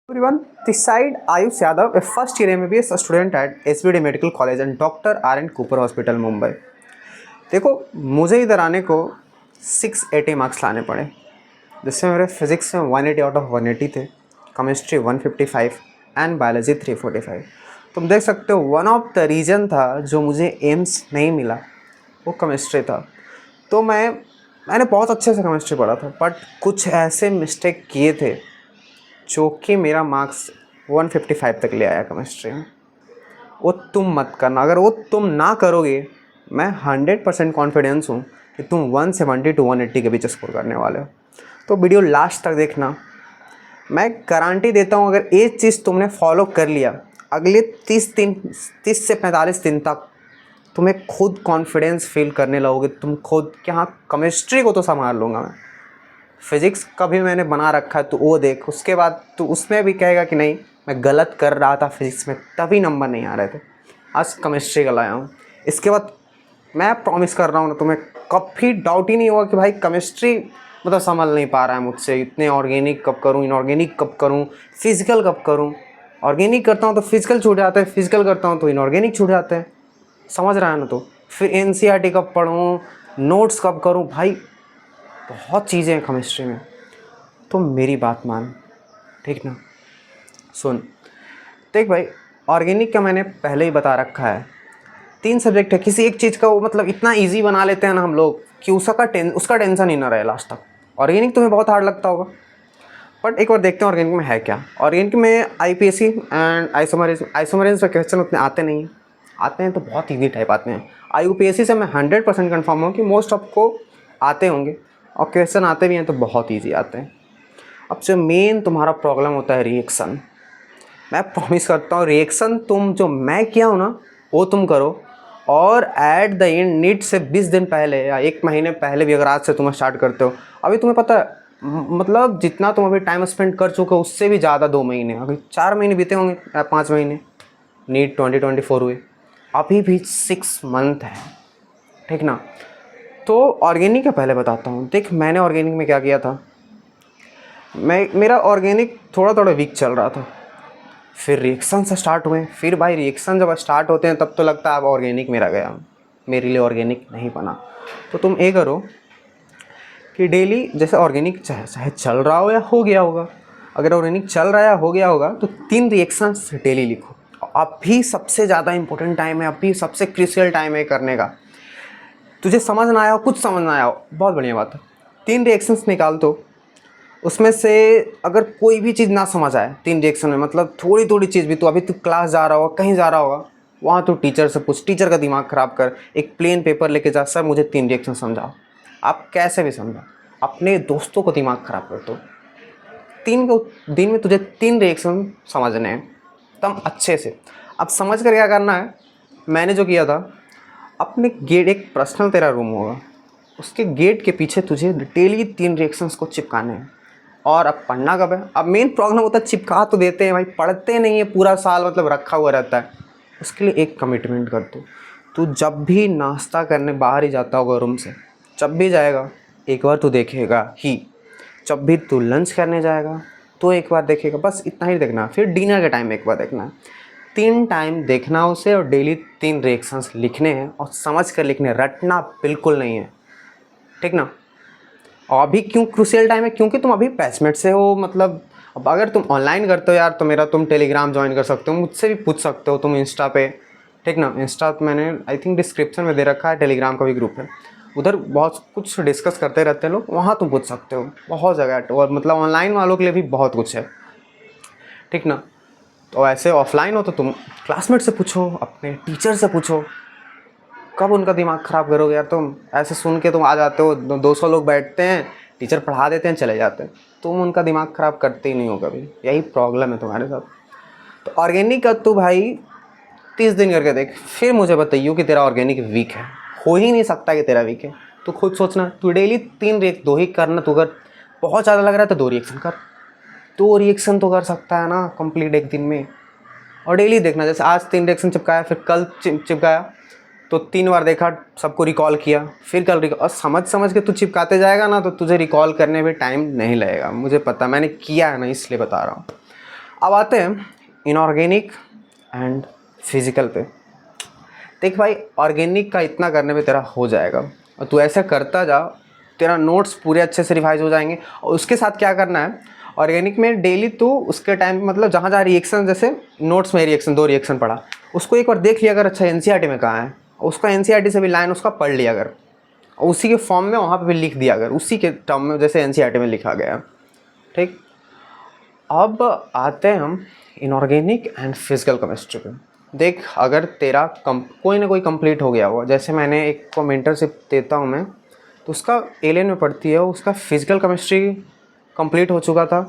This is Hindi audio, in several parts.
Everyone, this side Ayush Yadav, a first year MBBS student at SBD Medical College and Dr. R.N. Cooper Hospital, Mumbai. देखो, मुझे इधर आने को 680 मार्क्स लाने पड़े, जिससे मेरे फिजिक्स में 180 आउट ऑफ 180 थे, केमिस्ट्री 155 एंड बायोलॉजी 345। तुम देख सकते हो वन ऑफ द रीज़न था जो मुझे एम्स नहीं मिला, वो केमिस्ट्री था। तो मैंने बहुत अच्छे से केमिस्ट्री पढ़ा था, बट कुछ ऐसे मिस्टेक किए थे जो कि मेरा मार्क्स 155 तक ले आया केमिस्ट्री में। वो तुम मत करना, अगर वो तुम ना करोगे मैं 100% कॉन्फिडेंस हूँ कि तुम 170 टू 180 के बीच स्कोर करने वाले हो। तो वीडियो लास्ट तक देखना, मैं गारंटी देता हूँ अगर ये चीज़ तुमने फॉलो कर लिया, अगले 30 से 45 दिन तक तुम्हें खुद कॉन्फिडेंस फील करने लगोगे, तुम खुद कि हाँ केमिस्ट्री को तो संभाल लूँगा मैं। फिज़िक्स का भी मैंने बना रखा है, तो वो देख, उसके बाद तो उसमें भी कहेगा कि नहीं मैं गलत कर रहा था फिज़िक्स में, तभी नंबर नहीं आ रहे थे। आज केमिस्ट्री का लाया हूँ, इसके बाद मैं प्रॉमिस कर रहा हूँ ना, तुम्हें कभी डाउट ही नहीं होगा कि भाई केमिस्ट्री मतलब समझ नहीं पा रहा है मुझसे, इतने ऑर्गेनिक कब करूँ, इनऑर्गेनिक कब करूँ, फिज़िकल कब करूँ। ऑर्गेनिक करता हूँ तो फिज़िकल छूट जाता है, फिज़िकल करता हूँ तो इनऑर्गेनिक छूट जाते हैं। समझ रहा है ना? तो फिर NCERT कब पढ़ूँ, नोट्स कब करूँ, भाई बहुत चीज़ें हैं केमिस्ट्री में। तो मेरी बात मान, ठीक ना? सुन, देख भाई, ऑर्गेनिक का मैंने पहले ही बता रखा है, 3 सब्जेक्ट है, किसी एक चीज़ का वो मतलब इतना इजी बना लेते हैं ना हम लोग कि उसका टेंशन ही ना रहे लास्ट तक। ऑर्गेनिक तुम्हें बहुत हार्ड लगता होगा, बट एक बार देखते हैं ऑर्गेनिक में है क्या। ऑर्गेनिक में IPSC एंड आइसोमरेंस पे क्वेश्चन उतने आते नहीं हैं, आते हैं तो बहुत ईजी टाइप आते हैं। IUPAC से मैं 100% कन्फर्म हूँ कि मोस्ट ऑफ को आते होंगे, और क्वेश्चन आते भी हैं तो बहुत ईजी आते हैं। अब जो मेन तुम्हारा प्रॉब्लम होता है रिएक्शन, मैं प्रॉमिस करता हूँ रिएक्शन तुम जो मैं किया हूँ ना वो तुम करो, और एट द एंड नीट से 20 दिन पहले या 1 महीने पहले भी अगर आज से तुम स्टार्ट करते हो, अभी तुम्हें पता है मतलब जितना तुम अभी टाइम स्पेंड कर चुके हो उससे भी ज़्यादा 2 महीने, अभी 4 महीने बीते होंगे या 5 महीने, नीट 2024 हुए, अभी भी 6 मंथ है, ठीक ना? तो ऑर्गेनिक का पहले बताता हूँ। देख, मैंने ऑर्गेनिक में क्या किया था, मेरा ऑर्गेनिक थोड़ा थोड़ा वीक चल रहा था, फिर रिएक्शन से स्टार्ट हुए। फिर भाई रिएक्शन जब स्टार्ट होते हैं तब तो लगता है अब ऑर्गेनिक मेरा गया, मेरे लिए ऑर्गेनिक नहीं बना। तो तुम ये करो कि डेली जैसे ऑर्गेनिक चाहे चल रहा हो या हो गया होगा, अगर ऑर्गेनिक चल रहा है या हो गया होगा तो 3 रिएक्शंस डेली लिखो। अभी सबसे ज़्यादा इंपॉर्टेंट टाइम है, अभी सबसे क्रिशियल टाइम है करने का। तुझे समझ ना आया हो, कुछ समझ ना आया हो, बहुत बढ़िया बात है, 3 रिएक्शंस निकाल दो। उसमें से अगर कोई भी चीज़ ना समझ आए 3 रिएक्शन में, मतलब थोड़ी थोड़ी चीज़ भी, तो अभी तू क्लास जा रहा होगा, कहीं जा रहा होगा, वहाँ तो टीचर से पूछ, टीचर का दिमाग ख़राब कर, एक प्लेन पेपर लेके जा, सर मुझे 3 रिएक्शन समझाओ। आप कैसे भी समझाओ, अपने दोस्तों को दिमाग ख़राब कर दो। 3 दिन में तुझे 3 रिएक्शन समझने हैं तब अच्छे से। अब समझ कर क्या करना है, मैंने जो किया था, अपने गेट, एक पर्सनल तेरा रूम होगा, उसके गेट के पीछे तुझे डेली 3 रिएक्शंस को चिपकाने हैं। और अब पढ़ना कब है? अब मेन प्रॉब्लम होता है चिपका तो देते हैं भाई, पढ़ते नहीं है पूरा साल, मतलब रखा हुआ रहता है। उसके लिए एक कमिटमेंट कर दो, तू जब भी नाश्ता करने बाहर ही जाता होगा रूम से, जब भी जाएगा एक बार तू देखेगा ही, जब भी तू लंच करने जाएगा तो एक बार देखेगा, बस इतना ही देखना। फिर डिनर के टाइम एक बार देखना, 3 टाइम देखना उसे, और डेली 3 रिएक्शंस लिखने हैं, और समझ कर लिखने, रटना बिल्कुल नहीं है, ठीक ना? और अभी क्यों क्रूशियल टाइम है, क्योंकि तुम अभी बैचमेट से हो, मतलब अब अगर तुम ऑनलाइन करते हो यार तो मेरा तुम टेलीग्राम ज्वाइन कर सकते हो, मुझसे भी पूछ सकते हो तुम इंस्टा पे, ठीक ना? इंस्टा पे मैंने आई थिंक डिस्क्रिप्शन में दे रखा है, टेलीग्राम का भी ग्रुप है, उधर बहुत कुछ डिस्कस करते रहते हैं लोग, वहाँ तुम पूछ सकते हो, बहुत जगह है, और मतलब ऑनलाइन वालों के लिए भी बहुत कुछ है, ठीक ना? तो ऐसे ऑफलाइन हो तो तुम क्लासमेट से पूछो, अपने टीचर से पूछो, कब उनका दिमाग ख़राब करोगे यार तुम? ऐसे सुन के तुम आ जाते हो, 200 लोग बैठते हैं, टीचर पढ़ा देते हैं, चले जाते हैं, तुम उनका दिमाग ख़राब करते ही नहीं हो कभी, यही प्रॉब्लम है तुम्हारे साथ। तो ऑर्गेनिक का तू भाई 30 दिन करके देख, फिर मुझे बताइयो कि तेरा ऑर्गेनिक वीक है, हो ही नहीं सकता कि तेरा वीक है। तू खुद सोचना, तू डेली 3 रिएक्शन 2 ही करना, तू अगर बहुत ज़्यादा लग रहा है तो 2 रिएक्शन कर, 2 रिएक्शन तो कर सकता है ना कंप्लीट एक दिन में। और डेली देखना, जैसे आज 3 रिएक्शन चिपकाया, फिर कल चिपकाया, तो 3 बार देखा, सबको रिकॉल किया, फिर कल रिकॉल, और समझ समझ के तू चिपकाते जाएगा ना तो तुझे रिकॉल करने में टाइम नहीं लगेगा, मुझे पता, मैंने किया है ना, इसलिए बता रहा हूँ। अब आते हैं इनऑर्गेनिक एंड फिजिकल पे। देख भाई, ऑर्गेनिक का इतना करने में तेरा हो जाएगा और तू ऐसा करता जा, तेरा नोट्स पूरे अच्छे से रिवाइज हो जाएंगे। और उसके साथ क्या करना है, ऑर्गेनिक में डेली तू उसके टाइम मतलब जहाँ जहाँ रिएक्शन, जैसे नोट्स में रिएक्शन 2 रिएक्शन पढ़ा, उसको एक बार देख लिया अगर, अच्छा एनसीईआरटी में कहाँ है, उसका एनसीईआरटी से भी लाइन उसका पढ़ लिया अगर, उसी के फॉर्म में वहाँ पे भी लिख दिया अगर, उसी के टर्म में जैसे एनसीईआरटी में लिखा गया। ठीक, अब आते हैं हम इनऑर्गेनिक एंड फिजिकल केमिस्ट्री पे। देख, अगर तेरा कोई ना कोई कंप्लीट हो गया हुआ, जैसे मैंने एक को मेंटरशिप देता हूँ मैं, तो उसका एलियन में पढ़ती है, उसका फिजिकल केमिस्ट्री कंप्लीट हो चुका था,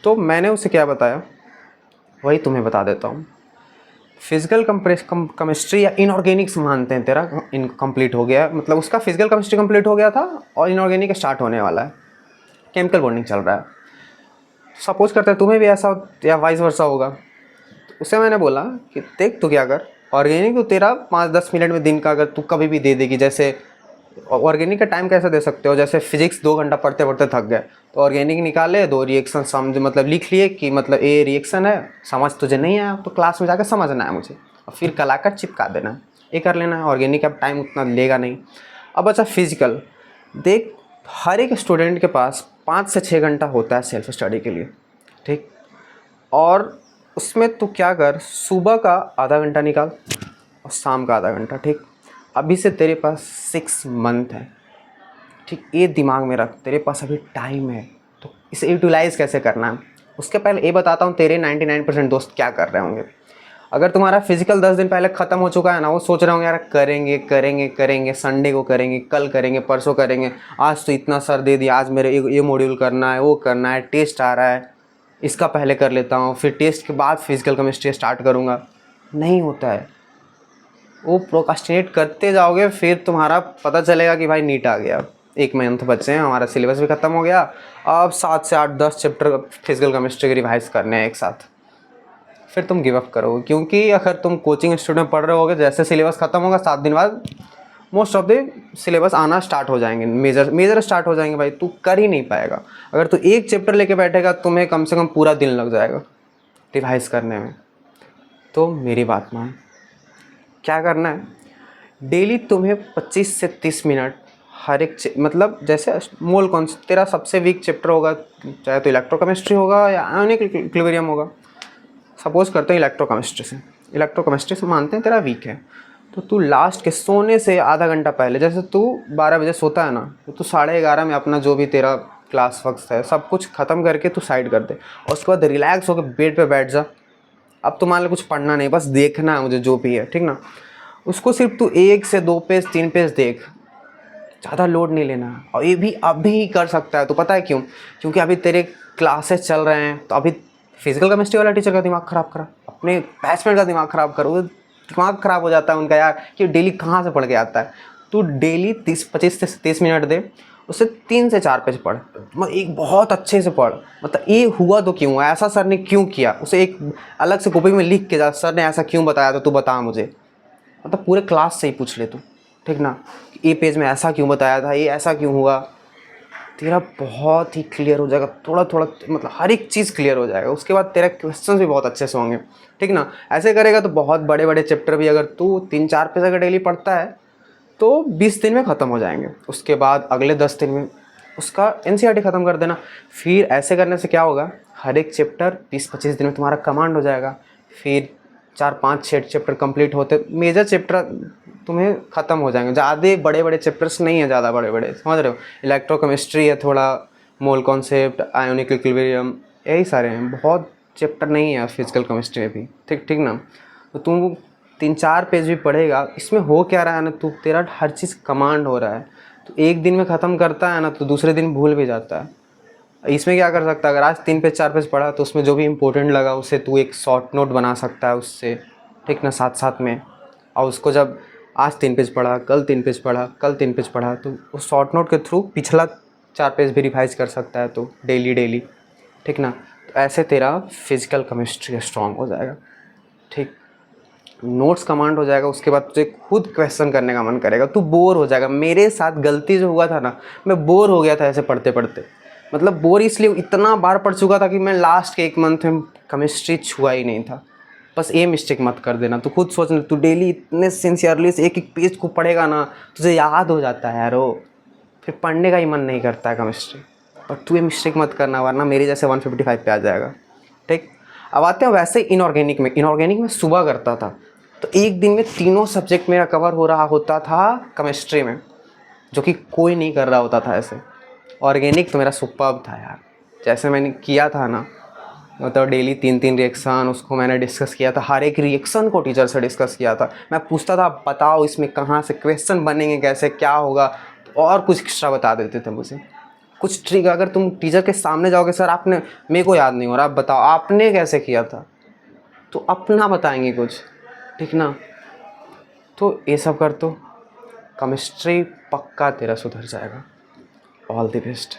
तो मैंने उसे क्या बताया वही तुम्हें बता देता हूँ। फिजिकल केमिस्ट्री या इनऑर्गेनिक्स मानते हैं तेरा इनकम्प्लीट हो गया, मतलब उसका फिजिकल केमिस्ट्री कंप्लीट हो गया था और इनऑर्गेनिक स्टार्ट होने वाला है, केमिकल बॉन्डिंग चल रहा है। सपोज करते हैं तुम्हें भी ऐसा या वाइस वर्सा होगा। तो उसे मैंने बोला कि देख तू क्या कर, ऑर्गेनिक तो तेरा 5-10 मिनट में दिन का अगर तू कभी भी दे देगी, जैसे ऑर्गेनिक का टाइम कैसे दे सकते हो, जैसे फिजिक्स 2 घंटा पढ़ते पढ़ते थक गए तो ऑर्गेनिक निकाले, 2 रिएक्शन समझ मतलब लिख लिए कि मतलब ए रिएक्शन है, समझ तुझे नहीं आया तो क्लास में जाकर समझना है मुझे और फिर कलाकर चिपका देना है, ये कर लेना है। ऑर्गेनिक अब टाइम उतना लेगा नहीं। अब अच्छा फिजिकल, देख हर एक स्टूडेंट के पास 5 से 6 घंटा होता है सेल्फ स्टडी के लिए। ठीक, और उसमें तू क्या कर, सुबह का आधा घंटा निकाल और शाम का आधा घंटा। ठीक, अभी से तेरे पास 6 मंथ है। ठीक, ये दिमाग में रख, तेरे पास अभी टाइम है, तो इसे यूटिलाइज़ कैसे करना है। उसके पहले ये बताता हूँ तेरे 99% दोस्त क्या कर रहे होंगे। अगर तुम्हारा फिजिकल 10 दिन पहले ख़त्म हो चुका है ना, वो सोच रहे होंगे यार करेंगे करेंगे करेंगे, संडे को करेंगे, कल करेंगे, परसों करेंगे, आज तो इतना सर दे दिया, आज मेरे ये मॉड्यूल करना है, वो करना है, टेस्ट आ रहा है, इसका पहले कर लेता हूँ, फिर टेस्ट के बाद फिजिकल केमिस्ट्री स्टार्ट करूँगा। नहीं होता है, वो प्रोकास्टिनेट करते जाओगे, फिर तुम्हारा पता चलेगा कि भाई नीट आ गया, 1 मंथ बच्चे हैं, हमारा सिलेबस भी ख़त्म हो गया, अब 7 से 8-10 चैप्टर फिजिकल केमिस्ट्री के रिवाइज करने हैं एक साथ, फिर तुम गिव अप करोगे। क्योंकि अगर तुम कोचिंग इंस्टीट्यूट में पढ़ रहे होगे, जैसे सिलेबस ख़त्म होगा 7 दिन बाद मोस्ट ऑफ द सिलेबस आना स्टार्ट हो जाएंगे, मेजर स्टार्ट हो जाएंगे, भाई तू कर ही नहीं पाएगा। अगर तू एक चैप्टर लेके बैठेगा तुम्हें कम से कम पूरा दिन लग जाएगा रिवाइज करने में। तो मेरी बात मान, क्या करना है, डेली तुम्हें 25 से 30 मिनट हर एक मतलब जैसे मोल कौन तेरा सबसे वीक चैप्टर होगा, चाहे तो इलेक्ट्रोकेमिस्ट्री होगा या आयोनिक इक्विलिब्रियम होगा। सपोज करते हैं इलेक्ट्रोकेमिस्ट्री से मानते हैं तेरा वीक है, तो तू लास्ट के सोने से आधा घंटा पहले, जैसे तू 12 बजे सोता है ना, तो तू 11:30 में अपना जो भी तेरा क्लास वर्क है सब कुछ ख़त्म करके तू साइड कर दे और उसके बाद रिलैक्स होकर बेड पे बैठ जा। अब तो मान लो कुछ पढ़ना नहीं, बस देखना है मुझे जो भी है, ठीक ना। उसको सिर्फ तू 1 से 2 पेज 3 पेज देख, ज़्यादा लोड नहीं लेना। और ये भी अभी ही कर सकता है, तो पता है क्यों, क्योंकि अभी तेरे क्लासेस चल रहे हैं, तो अभी फिजिकल केमिस्ट्री वाला टीचर का दिमाग ख़राब करा, अपने बैचमेट का दिमाग ख़राब करो, दिमाग ख़राब हो जाता है उनका यार कि डेली कहाँ से पढ़ के आता है। तू डेली 25 से 30 मिनट दे, उससे 3 से 4 पेज पढ़, मतलब एक बहुत अच्छे से पढ़, मतलब ये हुआ तो क्यों, ऐसा सर ने क्यों किया, उसे एक अलग से कॉपी में लिख के जा, सर ने ऐसा क्यों बताया था तू बता मुझे, मतलब पूरे क्लास से ही पूछ ले तू, ठीक ना, ये पेज में ऐसा क्यों बताया था, ये ऐसा क्यों हुआ, तेरा बहुत ही क्लियर हो जाएगा, थोड़ा थोड़ा मतलब हर एक चीज़ क्लियर हो जाएगा। उसके बाद तेरा क्वेश्चंस भी बहुत अच्छे से होंगे, ठीक ना। ऐसे करेगा तो बहुत बड़े बड़े चैप्टर भी अगर तू 3-4 पेज अगर डेली पढ़ता है तो 20 दिन में ख़त्म हो जाएंगे। उसके बाद अगले 10 दिन में उसका एनसीईआरटी ख़त्म कर देना। फिर ऐसे करने से क्या होगा, हर एक चैप्टर 20-25 दिन में तुम्हारा कमांड हो जाएगा। फिर 4-5-6 चैप्टर कंप्लीट होते, मेजर चैप्टर तुम्हें ख़त्म हो जाएंगे। ज़्यादा बड़े बड़े चैप्टर्स नहीं है, ज़्यादा बड़े बड़े, समझ रहे हो। इलेक्ट्रोकेमिस्ट्री है, थोड़ा मोल कॉन्सेप्ट, आयोनिक इक्विलिब्रियम, यही सारे हैं, बहुत चैप्टर नहीं है फिजिकल केमिस्ट्री में भी, ठीक ना। तो तुम 3-4 पेज भी पढ़ेगा, इसमें हो क्या रहा है ना, तू तेरा हर चीज़ कमांड हो रहा है। तो एक दिन में ख़त्म करता है ना, तो दूसरे दिन भूल भी जाता है। इसमें क्या कर सकता है, अगर आज 3 पेज 4 पेज पढ़ा तो उसमें जो भी इंपॉर्टेंट लगा उसे तू एक शॉर्ट नोट बना सकता है उससे, ठीक ना, साथ साथ में। और उसको जब आज 3 पेज पढ़ा, कल 3 पेज पढ़ा, कल 3 पेज पढ़ा, तो उस शॉर्ट नोट के थ्रू पिछला 4 पेज भी रिवाइज कर सकता है, तो डेली, ठीक ना। तो ऐसे तेरा फिजिकल केमिस्ट्री स्ट्रॉन्ग हो जाएगा, ठीक, नोट्स कमांड हो जाएगा। उसके बाद तुझे खुद क्वेश्चन करने का मन करेगा, तू बोर हो जाएगा। मेरे साथ गलती जो हुआ था ना, मैं बोर हो गया था ऐसे पढ़ते पढ़ते, मतलब बोर इसलिए इतना बार पढ़ चुका था कि मैं लास्ट के 1 मंथ में केमिस्ट्री छुआ ही नहीं था। बस ये मिस्टेक मत कर देना। तू खुद सोच ना, तू डेली इतने सिंसियरली से एक एक पेज को पढ़ेगा ना, तुझे याद हो जाता है यार वो, फिर पढ़ने का ही मन नहीं करता है केमिस्ट्री। पर तू ये मिस्टेक मत करना, वरना मेरी जैसे 155 पे आ जाएगा। ठीक, अब आते हैं वैसे इनऑर्गेनिक में। इनऑर्गेनिक में सुबह करता था, तो एक दिन में तीनों सब्जेक्ट मेरा कवर हो रहा होता था केमिस्ट्री में, जो कि कोई नहीं कर रहा होता था ऐसे। ऑर्गेनिक तो मेरा सुपर्ब था यार, जैसे मैंने किया था ना, मतलब डेली 3-3 रिएक्शन उसको मैंने डिस्कस किया था। हर एक रिएक्शन को टीचर से डिस्कस किया था। मैं पूछता था बताओ इसमें कहाँ से क्वेश्चन बनेंगे, कैसे क्या होगा, तो और कुछ एक्स्ट्रा बता देते थे मुझे। कुछ ट्रिक, अगर तुम टीचर के सामने जाओगे, सर आपने, मेरे को याद नहीं हो रहा, आप बताओ आपने कैसे किया था, तो अपना बताएंगे कुछ, ठीक ना। तो ये सब कर, तो केमिस्ट्री पक्का तेरा सुधर जाएगा। All the best.